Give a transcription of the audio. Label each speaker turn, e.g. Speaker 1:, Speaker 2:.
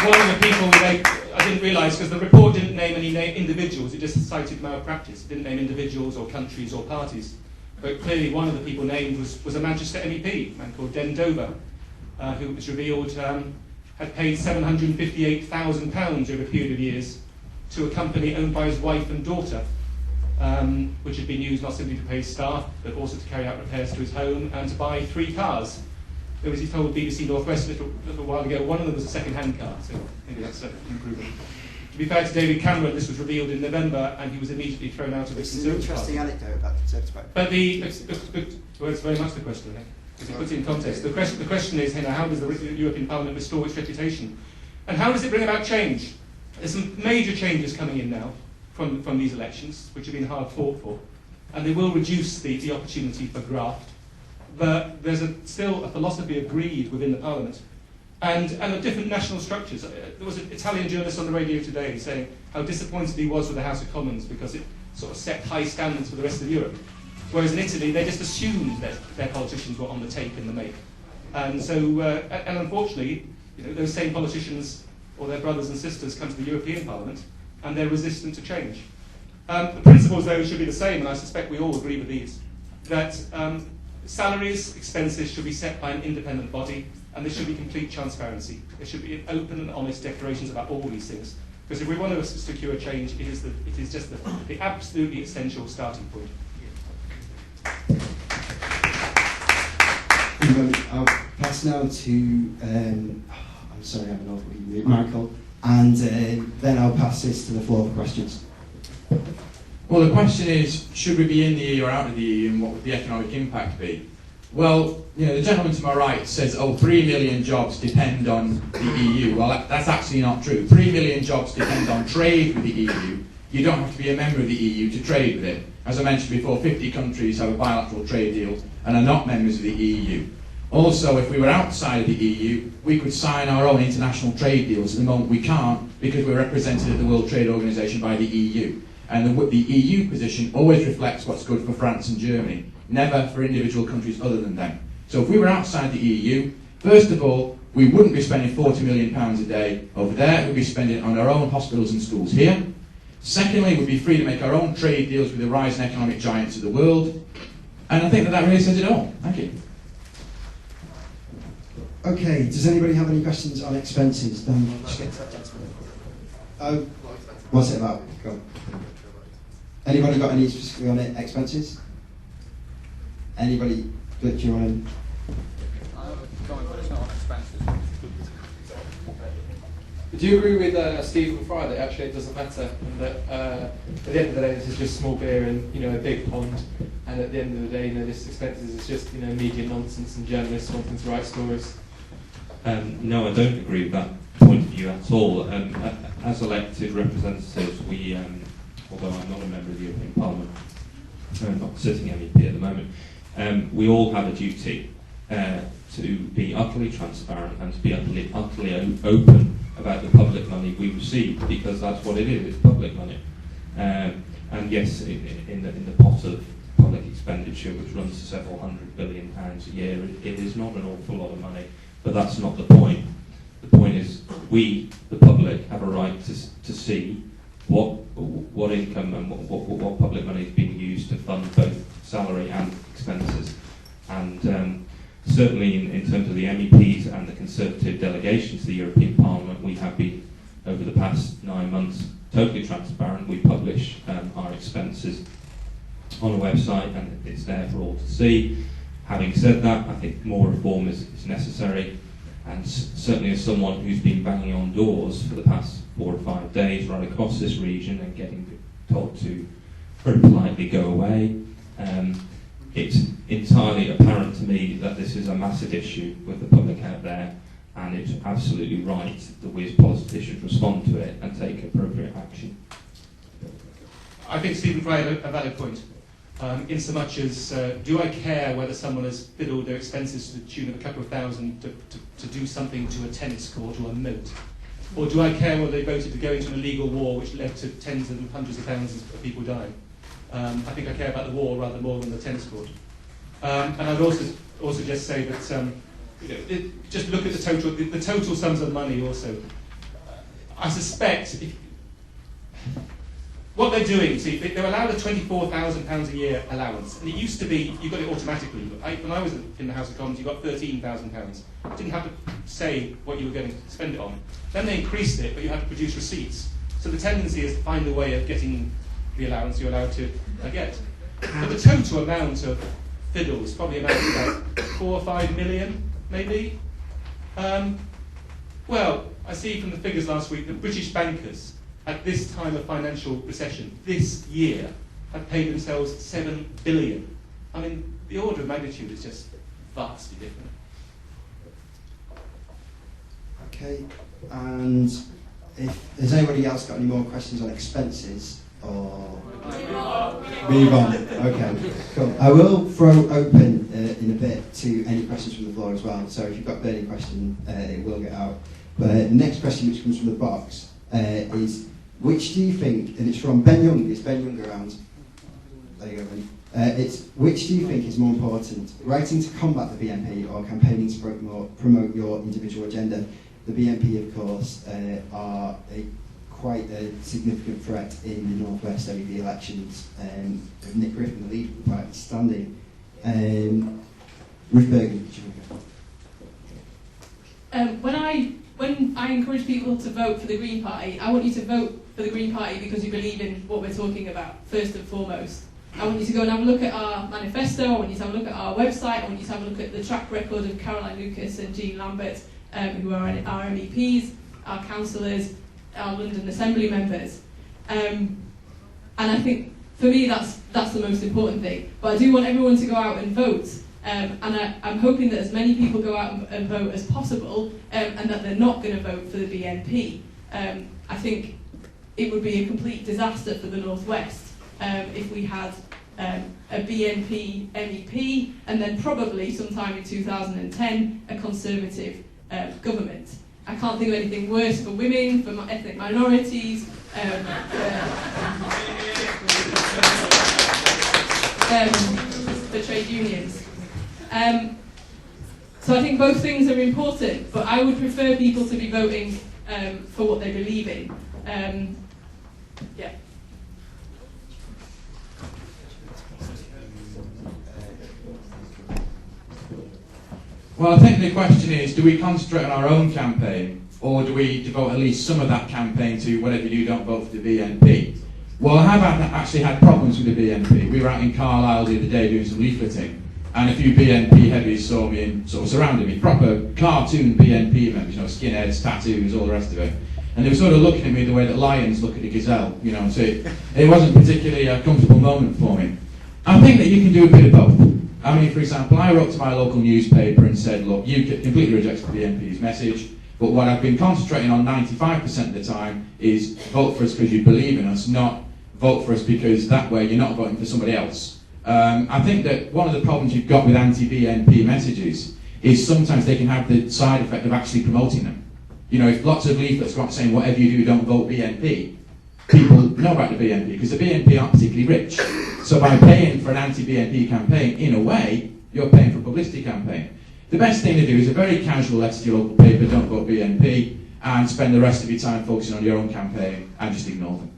Speaker 1: one of the people I didn't realise, because the report didn't name any individuals, it just cited malpractice. It didn't name individuals or countries or parties. But clearly one of the people named was a Manchester MEP, a man called Den Dover, who it was revealed had paid £758,000 over a period of years to a company owned by his wife and daughter, which had been used not simply to pay staff, but also to carry out repairs to his home and to buy 3 cars. Though, as he told BBC Northwest a little while ago, one of them was a second-hand car, so maybe that's an improvement. To be fair to David Cameron, this was revealed in November, and he was immediately thrown out of the Conservative Party.
Speaker 2: It's an interesting anecdote about the Conservative Party.
Speaker 1: But well, it's very much the question, I think, because it puts it in context. The question is, how does the European Parliament restore its reputation? And how does it bring about change? There's some major changes coming in now from these elections, which have been hard fought for, and they will reduce the opportunity for graft. But there's still a philosophy agreed within the Parliament, and of different national structures. There was an Italian journalist on the radio today saying how disappointed he was with the House of Commons because it sort of set high standards for the rest of Europe. Whereas in Italy, they just assumed that their politicians were on the take in the make. And so, and unfortunately, those same politicians or their brothers and sisters come to the European Parliament and they're resistant to change. The principles, though, should be the same, and I suspect we all agree with these, that salaries, expenses should be set by an independent body, and there should be complete transparency. There should be open and honest declarations about all these things. Because if we want to secure change, it is just the absolutely essential starting point.
Speaker 3: I'll pass now to, I'm sorry, I don't know what you Michael, and then I'll pass this to the floor for questions.
Speaker 4: Well, the question is, should we be in the EU or out of the EU, and what would the economic impact be? Well, the gentleman to my right says, 3 million jobs depend on the EU. Well, that's actually not true. 3 million jobs depend on trade with the EU. You don't have to be a member of the EU to trade with it. As I mentioned before, 50 countries have a bilateral trade deal and are not members of the EU. Also, if we were outside of the EU, we could sign our own international trade deals. At the moment we can't, because we're represented at the World Trade Organization by the EU. And the EU position always reflects what's good for France and Germany, never for individual countries other than them. So if we were outside the EU, first of all, we wouldn't be spending £40 million a day over there. We'd be spending it on our own hospitals and schools here. Secondly, we'd be free to make our own trade deals with the rising economic giants of the world. And I think that really says it all. Thank you.
Speaker 3: Okay, does anybody have any questions on expenses? Oh, what's it about? Go on. Anybody got any specifically on it, expenses? Anybody that you want to?
Speaker 5: Do you agree with Stephen Fry that actually it doesn't matter, and that at the end of the day this is just small beer in a big pond, and at the end of the day this expenses is just media nonsense and journalists wanting to write stories?
Speaker 6: No, I don't agree with that point of view at all. As elected representatives, we, although I'm not a member of the European Parliament, I'm not sitting MEP at the moment, we all have a duty to be utterly transparent and to be utterly open about the public money we receive, because that's what it is, it's public money. And yes, in the pot of public expenditure, which runs to several £100 billion a year, it is not an awful lot of money, but that's not the point. The point is, we, the public, have a right to see what income and what public money is being used to fund both salary and expenses. And certainly in terms of the MEPs and the Conservative delegation to the European Parliament, we have been, over the past 9 months, totally transparent. We publish our expenses on a website, and it's there for all to see. Having said that, I think more reform is necessary, and certainly as someone who's been banging on doors for the past 4 or 5 days right across this region and getting told to very politely go away, it's entirely apparent to me that this is a massive issue with the public out there, and it's absolutely right that we as politicians respond to it and take appropriate action.
Speaker 1: I think Stephen Fry had a valid point. In so much as, do I care whether someone has fiddled their expenses to the tune of a couple of thousand to do something to a tennis court or a moat? Or do I care whether they voted to go into an illegal war which led to tens and hundreds of thousands of people dying? I think I care about the war rather more than the tennis court. And I'd also just say that just look at the total sums of money also. I suspect what they're doing, see, they're allowed a £24,000 a year allowance, and it used to be you got it automatically. But when I was in the House of Commons, you got £13,000. You didn't have to say what you were going to spend it on. Then they increased it, but you had to produce receipts. So the tendency is to find a way of getting the allowance you're allowed to get. But the total amount of fiddles probably amounts to about 4 or 5 million, maybe. Well, I see from the figures last week that British bankers, at this time of financial recession, this year, have paid themselves $7 billion. I mean, the order of magnitude is just vastly different.
Speaker 3: Okay, and if has anybody else got any more questions on expenses or move on? Okay, cool. I will throw open in a bit to any questions from the floor as well. So if you've got a burning question, it will get out. But the next question, which comes from the box, is which do you think? And it's from Ben Young. Is Ben Young around? There you go, Ben. It's which do you think is more important, writing to combat the BNP or campaigning to promote your individual agenda? The BNP, of course, are quite a significant threat in the North West MEP elections. Nick Griffin, the leader of the party, standing. Ruth Bergan.
Speaker 2: When I encourage people to vote for the Green Party, I want you to vote for the Green Party because you believe in what we're talking about, first and foremost. I want you to go and have a look at our manifesto, I want you to have a look at our website, I want you to have a look at the track record of Caroline Lucas and Jean Lambert, who are our MEPs, our councillors, our London Assembly members. And I think, for me, that's the most important thing. But I do want everyone to go out and vote. And I'm hoping that as many people go out and vote as possible, and that they're not going to vote for the BNP. I think it would be a complete disaster for the North West if we had a BNP MEP, and then probably sometime in 2010 a Conservative government. I can't think of anything worse for women, for ethnic minorities, for trade unions. So I think both things are important, but I would prefer people to be voting for what they believe in. Yeah.
Speaker 4: Well, I think the question is, do we concentrate on our own campaign, or do we devote at least some of that campaign to whatever you do, don't vote for the BNP? Well, I have actually had problems with the BNP. We were out in Carlisle the other day doing some leafleting, and a few BNP heavies saw me and sort of surrounded me, proper cartoon BNP members, you know, skinheads, tattoos, all the rest of it. And they were sort of looking at me the way that lions look at a gazelle, you know, so it wasn't particularly a comfortable moment for me. I think that you can do a bit of both. I mean, for example, I wrote to my local newspaper and said, look, UKIP completely rejects the BNP's message, but what I've been concentrating on 95% of the time is vote for us because you believe in us, not vote for us because that way you're not voting for somebody else. I think that one of the problems you've got with anti-BNP messages is sometimes they can have the side effect of actually promoting them. You know, if lots of leaflets go out saying whatever you do, don't vote BNP, people know about the BNP because the BNP aren't particularly rich. So by paying for an anti-BNP campaign, in a way, you're paying for a publicity campaign. The best thing to do is a very casual letter to your local paper, don't vote BNP, and spend the rest of your time focusing on your own campaign and just ignore them.